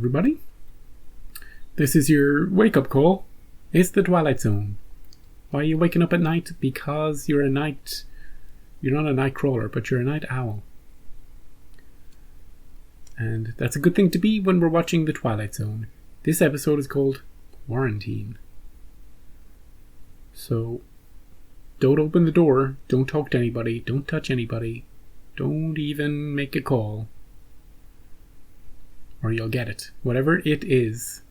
everybody. This is your wake-up call. It's the Twilight Zone. Why are you waking up at night? Because you're not a night crawler, but you're a night owl. And that's a good thing to be when we're watching the Twilight Zone. This episode is called Quarantine. So, don't open the door, don't talk to anybody, don't touch anybody, don't even make a call. Or you'll get it. Whatever it is,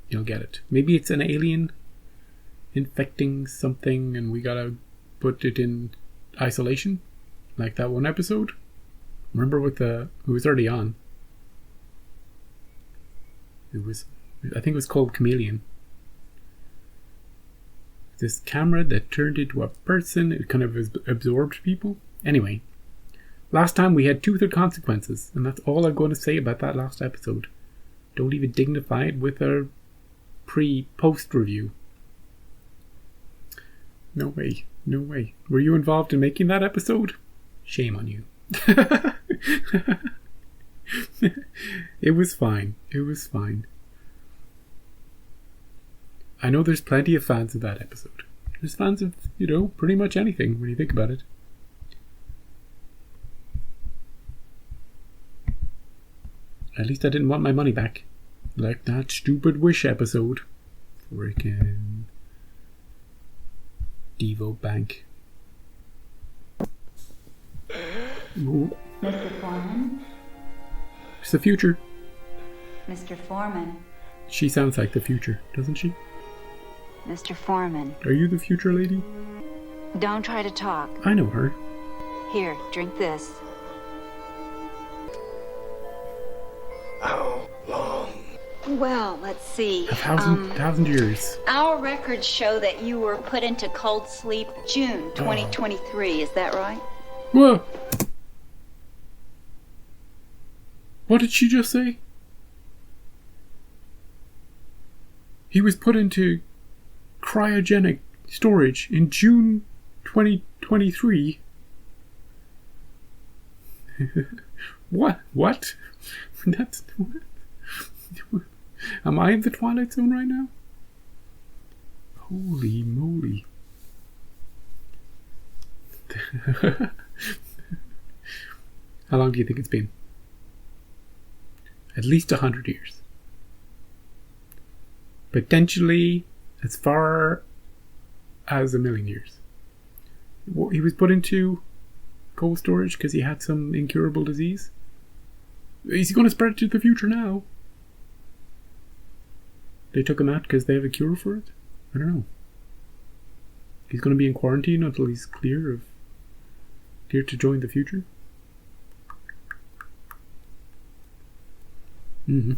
you'll get it. Maybe it's an alien infecting something and we gotta put it in isolation, like that one episode. Remember who was already on? I think it was called Chameleon. This camera that turned into a person, it kind of absorbed people. Anyway, last time we had Truth or Consequences, and that's all I'm going to say about that last episode. Don't even dignify it with a post review. No way, no way. Were you involved in making that episode? Shame on you. It was fine. It was fine. I know there's plenty of fans of that episode. There's fans of, pretty much anything when you think about it. At least I didn't want my money back. Like that stupid Wish episode. Frickin' Devo Bank. Ooh. Mr. Foreman? It's the future. Mr. Foreman? She sounds like the future, doesn't she? Mr. Foreman. Are you the future lady? Don't try to talk. I know her. Here, drink this. How long? Well, let's see. A thousand years. Our records show that you were put into cold sleep June 2023. Is that right? Whoa! What did she just say? He was put into cryogenic storage in June 2023. What? That's what? Am I in the Twilight Zone right now? Holy moly. How long do you think it's been? At least 100 years. Potentially as far as 1,000,000 years. He was put into cold storage because he had some incurable disease. Is he going to spread it to the future now? They took him out because they have a cure for it? I don't know. He's going to be in quarantine until he's clear to join the future? Mm-hmm.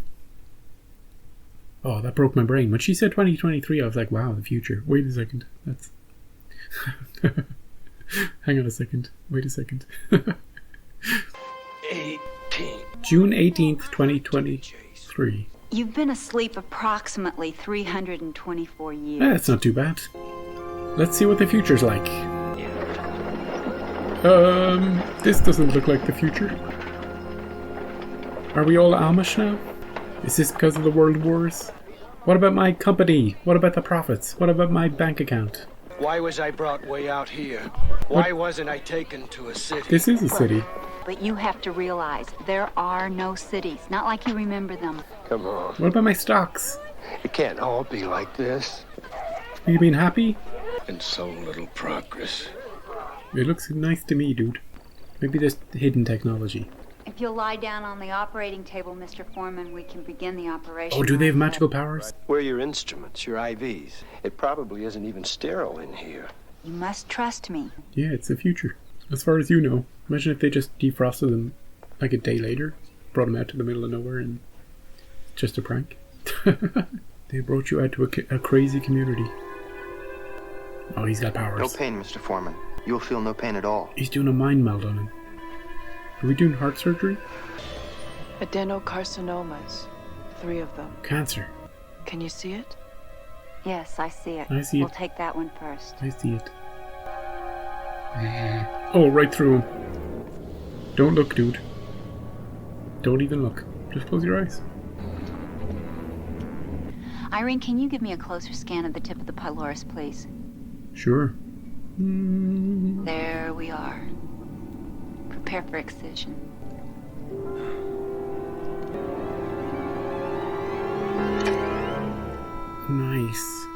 Oh, that broke my brain. When she said 2023, I was like, wow, the future. Wait a second. That's... Hang on a second. Wait a second. 18. June 18th, 2023. You've been asleep approximately 324 years. That's not too bad. Let's see what the future's like. This doesn't look like the future. Are we all Amish now? Is this because of the world wars? What about my company? What about the profits? What about my bank account? Why was I brought way out here? Why wasn't I taken to a city? This is a city. But you have to realize there are no cities. Not like you remember them. Come on. What about my stocks? It can't all be like this. Are you being happy? And so little progress. It looks nice to me, dude. Maybe there's hidden technology. If you'll lie down on the operating table, Mr. Foreman, we can begin the operation. Oh, do they have magical powers? Where are your instruments, your IVs? It probably isn't even sterile in here. You must trust me. Yeah, it's the future. As far as you know. Imagine if they just defrosted them like a day later, brought them out to the middle of nowhere and just a prank. They brought you out to a crazy community. Oh, he's got powers. No pain, Mr. Foreman. You will feel no pain at all. He's doing a mind meld on him. Are we doing heart surgery? Adenocarcinomas. 3 of them. Cancer. Can you see it? Yes, I see it. I see We'll it. take that one first. I see it. Oh, right through him. Don't look, dude. Don't even look. Just close your eyes. Irene, can you give me a closer scan of the tip of the pylorus, please? Sure. There we are. Prepare for excision. Nice.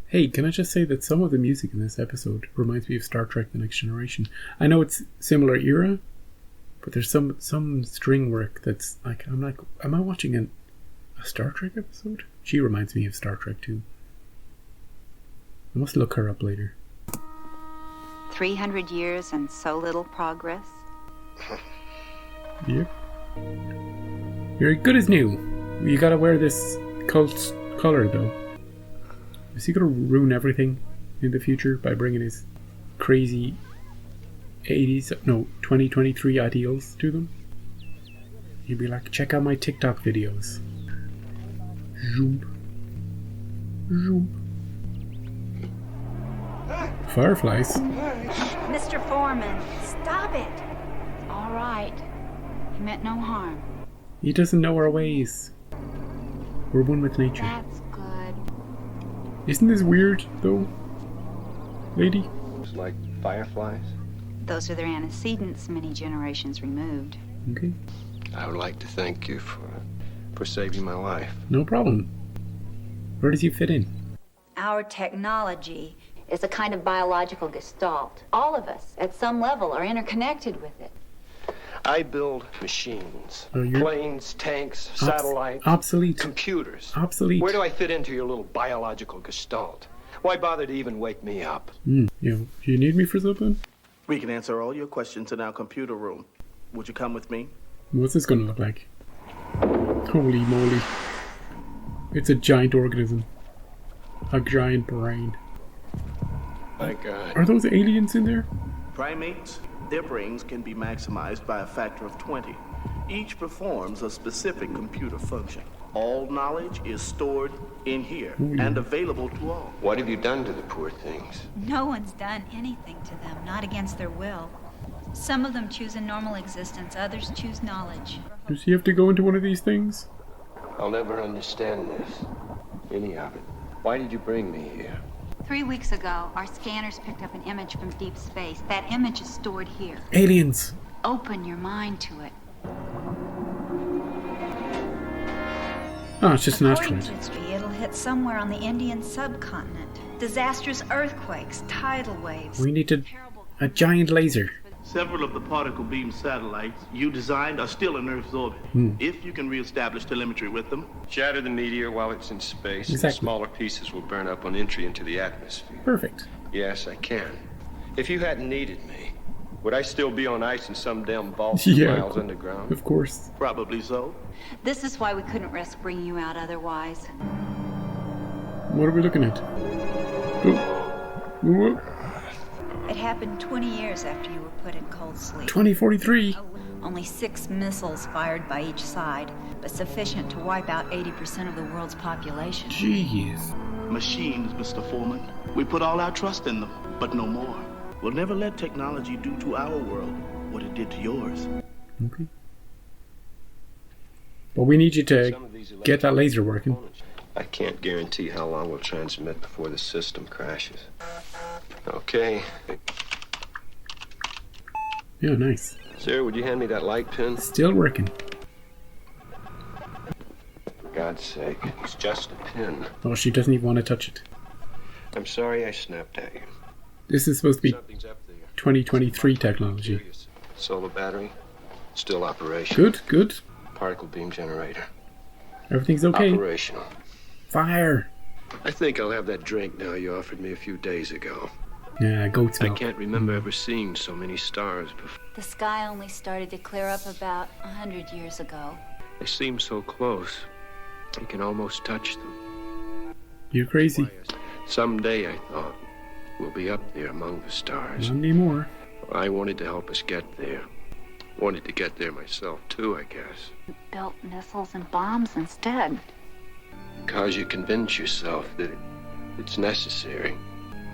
Hey, can I just say that some of the music in this episode reminds me of Star Trek The Next Generation. I know it's similar era, but there's some string work that's like, I'm like, am I watching a Star Trek episode? She reminds me of Star Trek too. I must look her up later. 300 years and so little progress. Yep. You're good as new. You gotta wear this cult color though. Is he gonna ruin everything in the future by bringing his crazy 2023 ideals to them? He'd be like, check out my TikTok videos. Zoom. Zoom. Fireflies. Mr. Foreman, stop it. All right. He meant no harm. He doesn't know our ways. We're one with nature. That's good. Isn't this weird, though, lady? It's like fireflies. Those are their antecedents many generations removed. Okay. I would like to thank you for saving my life. No problem. Where does he fit in? Our technology is a kind of biological gestalt. All of us, at some level, are interconnected with it. I build machines. Oh, you're- Planes, tanks, satellites. Obsolete. Computers. Obsolete. Where do I fit into your little biological gestalt? Why bother to even wake me up? You need me for something? We can answer all your questions in our computer room. Would you come with me? What's this gonna look like? Holy moly. It's a giant organism. A giant brain. My God. Are those aliens in there? Primates, their brains can be maximized by a factor of 20. Each performs a specific computer function. All knowledge is stored in here and available to all. What have you done to the poor things? No one's done anything to them, not against their will. Some of them choose a normal existence, others choose knowledge. Does he have to go into one of these things? I'll never understand this. Any of it. Why did you bring me here? 3 weeks ago, our scanners picked up an image from deep space. That image is stored here. Aliens! Open your mind to it. Oh, it's just an According asteroid. to history, it'll hit somewhere on the Indian subcontinent. Disastrous earthquakes, tidal waves. We need a giant laser. Several of the particle beam satellites you designed are still in Earth's orbit. If you can reestablish telemetry with them. Shatter the meteor while it's in space. Exactly. And smaller pieces will burn up on entry into the atmosphere. Perfect. Yes, I can. If you hadn't needed me, would I still be on ice in some damn vault Yeah. miles underground? Of course. Probably so. This is why we couldn't risk bringing you out otherwise. What are we looking at? Oh. It happened 20 years after you were put in cold sleep. 2043. Only 6 missiles fired by each side, but sufficient to wipe out 80% of the world's population. Jeez. Machines, Mr. Foreman. We put all our trust in them, but no more. We'll never let technology do to our world what it did to yours. Okay. But we need you to Some of these get that laser working. components. I can't guarantee how long we'll transmit before the system crashes. Okay. Yeah, nice. Sir, would you hand me that light pin? Still working. For God's sake, it's just a pin. Oh, she doesn't even want to touch it. I'm sorry I snapped at you. This is supposed to be Something's up there. 2023 technology. Curious. Solar battery, still operational. Good, good. Particle beam generator, Everything's okay. operational. Fire. I think I'll have that drink now you offered me a few days ago. Yeah, goat's I milk. can't remember ever seeing so many stars before. The sky only started to clear up about 100 years ago. They seem so close. You can almost touch them. You're crazy. Someday, I thought, we'll be up there among the stars. Not anymore. I wanted to help us get there. Wanted to get there myself, too, I guess. Built missiles and bombs instead. Because you convince yourself that it's necessary.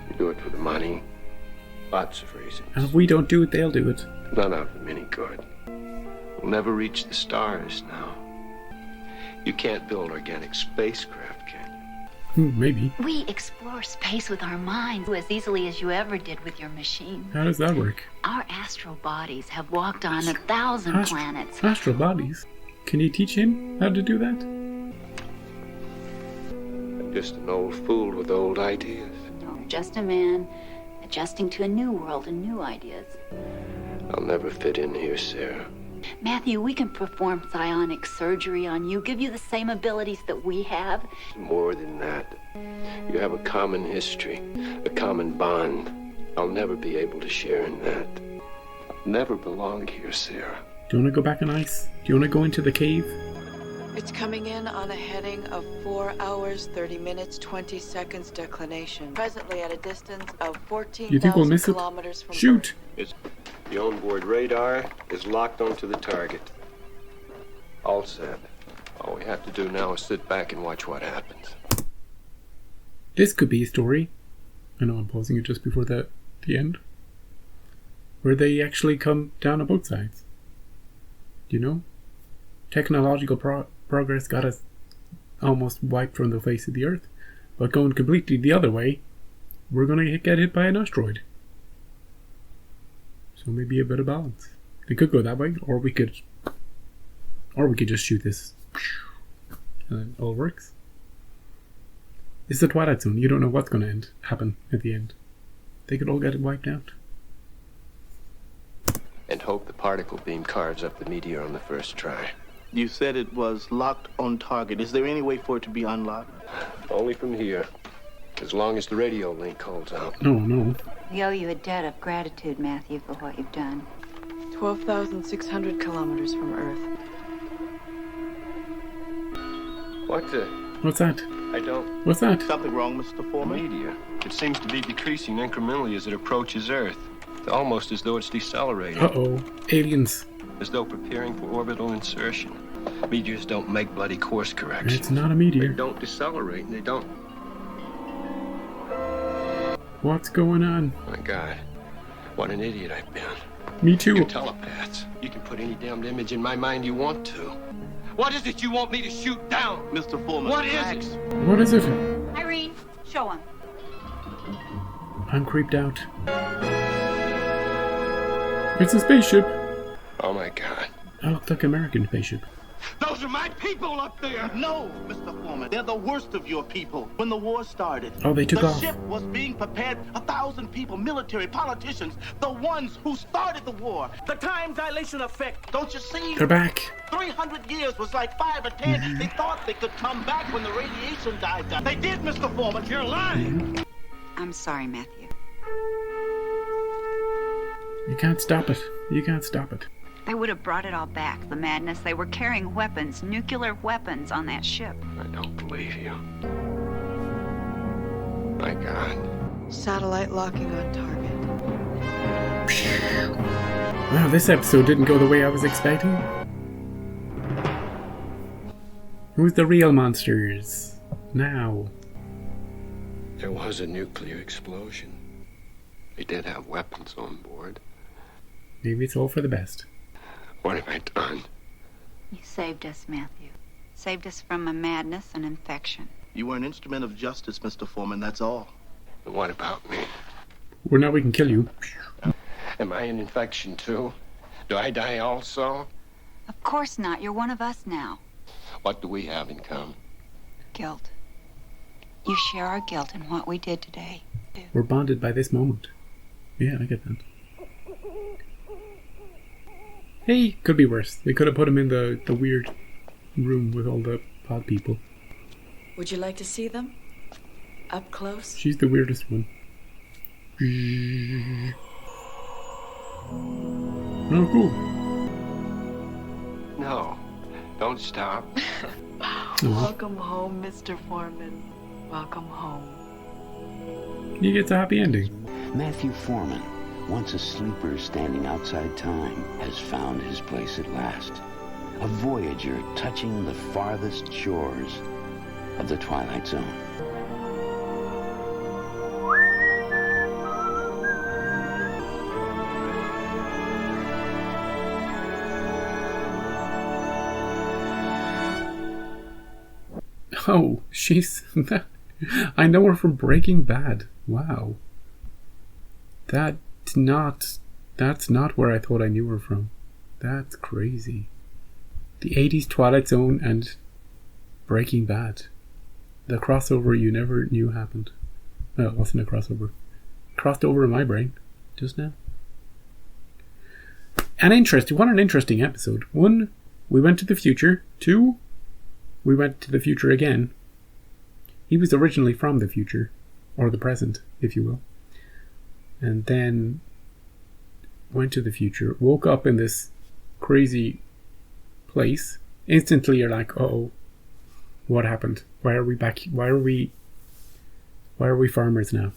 You do it for the money. Lots of reasons. And if we don't do it, they'll do it. None of them any good. We'll never reach the stars now. You can't build organic spacecraft, can Maybe. We explore space with our minds as easily as you ever did with your machine. How does that work? Our astral bodies have walked on 1,000 planets. Astral bodies? Can you teach him how to do that? I'm just an old fool with old ideas. No, just a man adjusting to a new world and new ideas. I'll never fit in here, Sarah. Matthew, we can perform psionic surgery on you, give you the same abilities that we have. More than that. You have a common history, a common bond. I'll never be able to share in that. I'll never belong here, Sarah. Do you want to go back on ice? Do you want to go into the cave? It's coming in on a heading of 4 hours, 30 minutes, 20 seconds declination. Presently at a distance of You think we'll 14,000 miss it? kilometers from Shoot! Earth. The onboard radar is locked onto the target. All set. All we have to do now is sit back and watch what happens. This could be a story. I know I'm pausing it just before the end. Where they actually come down on both sides. You know? Technological progress got us almost wiped from the face of the Earth. But going completely the other way, we're going to get hit by an asteroid. So maybe a bit of balance. It could go that way, or we could just shoot this. And it all works. It's the Twilight Zone. You don't know what's going to happen at the end. They could all get wiped out. And hope the particle beam carves up the meteor on the first try. You said it was locked on target. Is there any way for it to be unlocked? Only from here. As long as the radio link holds out. Oh no. We owe you a debt of gratitude, Matthew, for what you've done. 12,600 kilometers from Earth. What the? What's that? I don't... What's that? Something wrong, Mr. A Foreman? meteor. It seems to be decreasing incrementally as it approaches Earth. It's almost as though it's decelerating. Uh-oh. Aliens. As though preparing for orbital insertion. Meteors don't make bloody course corrections. It's not a They meteor. don't decelerate, and they don't... What's going on? My God. What an idiot I've been. Me too. You're telepaths. You can put any damned image in my mind you want to. What is it you want me to shoot down? Mr. Foreman. What is relax. it? What is it? Irene, show him. I'm creeped out. It's a spaceship. Oh my God. That looks like an American spaceship. Those are my people up there! No, Mr. Foreman. They're the worst of your people. When the war started, Oh, they took the off. ship was being prepared. 1,000 people, military, politicians, the ones who started the war. The time dilation effect, don't you see? They're back. 300 years was like 5 or 10. They thought they could come back when the radiation died down. They did, Mr. Foreman. You're lying. I'm sorry, Matthew. You can't stop it. You can't stop it. They would have brought it all back, the madness. They were carrying weapons, nuclear weapons on that ship. I don't believe you. My God. Satellite locking on target. Wow, this episode didn't go the way I was expecting. Who's the real monsters? Now. There was a nuclear explosion. They did have weapons on board. Maybe it's all for the best. What have I done? You saved us, Matthew. Saved us from a madness and infection. You were an instrument of justice, Mr. Foreman, that's all. And what about me? Well, now we can kill you. Am I an infection too? Do I die also? Of course not. You're one of us now. What do we have in common? Guilt. You share our guilt in what we did today. We're bonded by this moment. Yeah, I get that. Hey, could be worse. They could have put him in the weird room with all the pod people. Would you like to see them? Up close? She's the weirdest one. Oh, cool. No. Don't stop. Welcome home, Mr. Foreman. Welcome home. He gets a happy ending. Matthew Foreman, once a sleeper standing outside time, has found his place at last. A voyager touching the farthest shores of the Twilight Zone. Oh, she's... I know her from Breaking Bad. Wow. That's not where I thought I knew her from. That's crazy. The 80s Twilight Zone and Breaking Bad. The crossover you never knew happened. No, it wasn't a crossover. It crossed over in my brain just now. What an interesting episode. 1, we went to the future. 2, we went to the future again. He was originally from the future, or the present, if you will. And then went to the future, woke up in this crazy place. Instantly you're like, uh-oh, what happened? Why are we back? Why are we farmers now?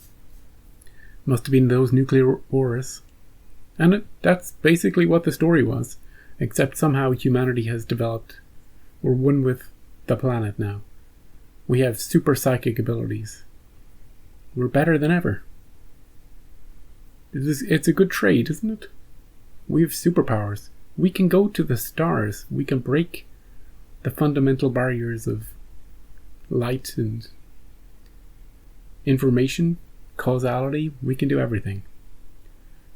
Must have been those nuclear wars. And that's basically what the story was. Except somehow humanity has developed. We're one with the planet now. We have super psychic abilities. We're better than ever. It's a good trade, isn't it? We have superpowers. We can go to the stars. We can break the fundamental barriers of light and information, causality. We can do everything.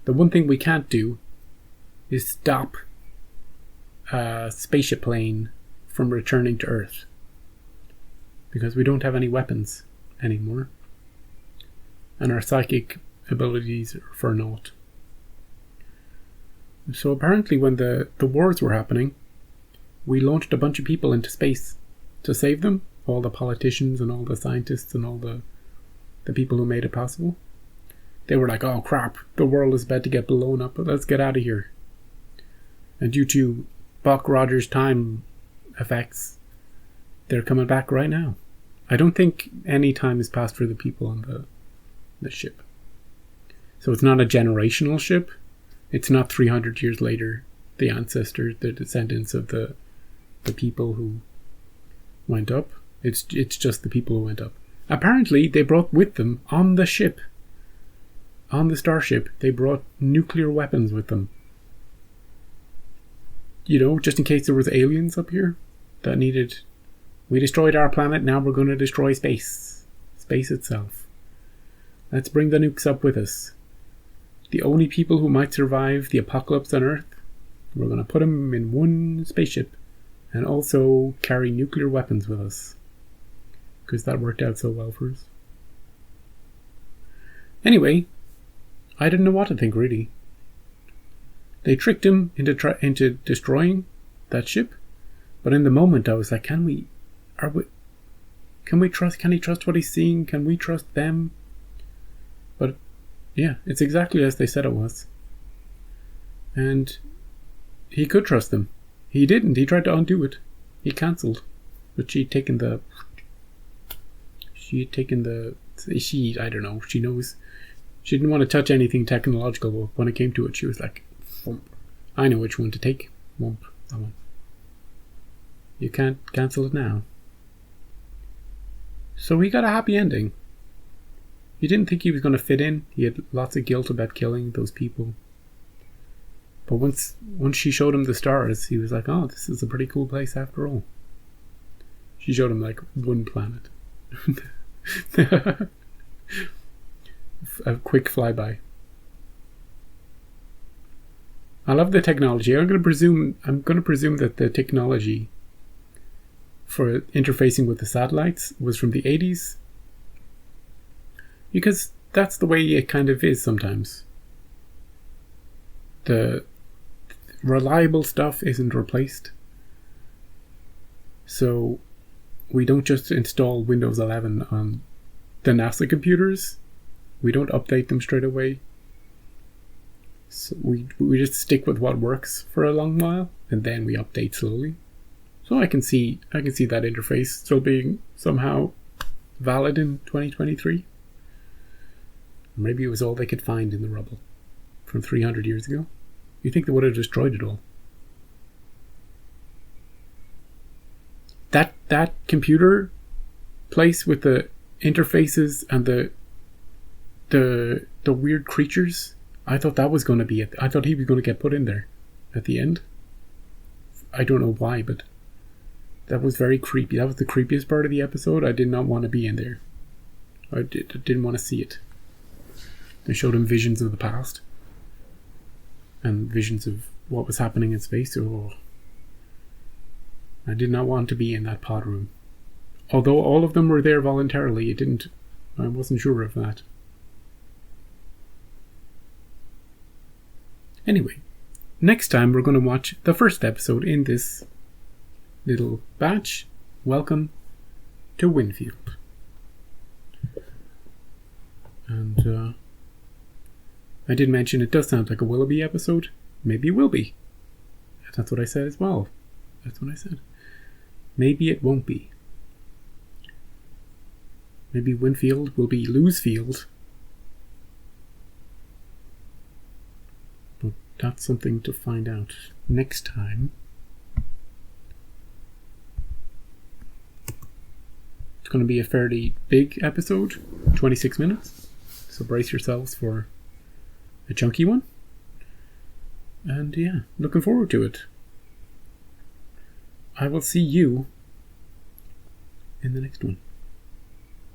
The one thing we can't do is stop a spaceship plane from returning to Earth. Because we don't have any weapons anymore. And our psychic abilities are for naught. So apparently when the wars were happening, we launched a bunch of people into space to save them. All the politicians and all the scientists and all the people who made it possible. They were like, oh crap, the world is about to get blown up, but let's get out of here. And due to Buck Rogers' time effects, they're coming back right now. I don't think any time has passed for the people on the ship. So it's not a generational ship. It's not 300 years later, the ancestors, the descendants of the people who went up. It's just the people who went up. Apparently, they brought with them on the ship, on the starship, they brought nuclear weapons with them. You know, just in case there was aliens up here that needed... We destroyed our planet, now we're going to destroy space. Space itself. Let's bring the nukes up with us. The only people who might survive the apocalypse on Earth, we're going to put them in one spaceship and also carry nuclear weapons with us. Because that worked out so well for us. Anyway, I didn't know what to think, really. They tricked him into destroying that ship, but in the moment I was like, can he trust what he's seeing? Can we trust them? But yeah, it's exactly as they said it was. And he could trust them. He didn't. He tried to undo it. He cancelled. But I don't know, she knows. She didn't want to touch anything technological, but when it came to it, she was like, Thump. I know which one to take. Womp, that one. You can't cancel it now. So he got a happy ending. He didn't think he was going to fit in. He had lots of guilt about killing those people. But once she showed him the stars, he was like, oh, this is a pretty cool place after all. She showed him like one planet. A quick flyby. I love the technology. I'm going to presume that the technology for interfacing with the satellites was from the 80s, because that's the way it kind of is sometimes. The reliable stuff isn't replaced, so we don't just install Windows 11 on the NASA computers. We don't update them straight away. So we just stick with what works for a long while, and then we update slowly. So I can see that interface still being somehow valid in 2023. Maybe it was all they could find in the rubble from 300 years ago. You think they would have destroyed it all? That computer place with the interfaces and the weird creatures, I thought that was going to be it. I thought he was going to get put in there at the end. I don't know why, but that was very creepy. That was the creepiest part of the episode. I did not want to be in there. I didn't want to see it. They showed him visions of the past and visions of what was happening in space. Oh, I did not want to be in that pod room. Although all of them were there voluntarily, I wasn't sure of that. Anyway, next time we're going to watch the first episode in this little batch. Welcome to Winfield. And I did mention it does sound like a Willoughby episode. Maybe it will be. That's what I said as well. That's what I said. Maybe it won't be. Maybe Winfield will be Loosefield. But that's something to find out next time. It's going to be a fairly big episode, 26 minutes. So brace yourselves for a chunky one. And yeah, looking forward to it. I will see you in the next one.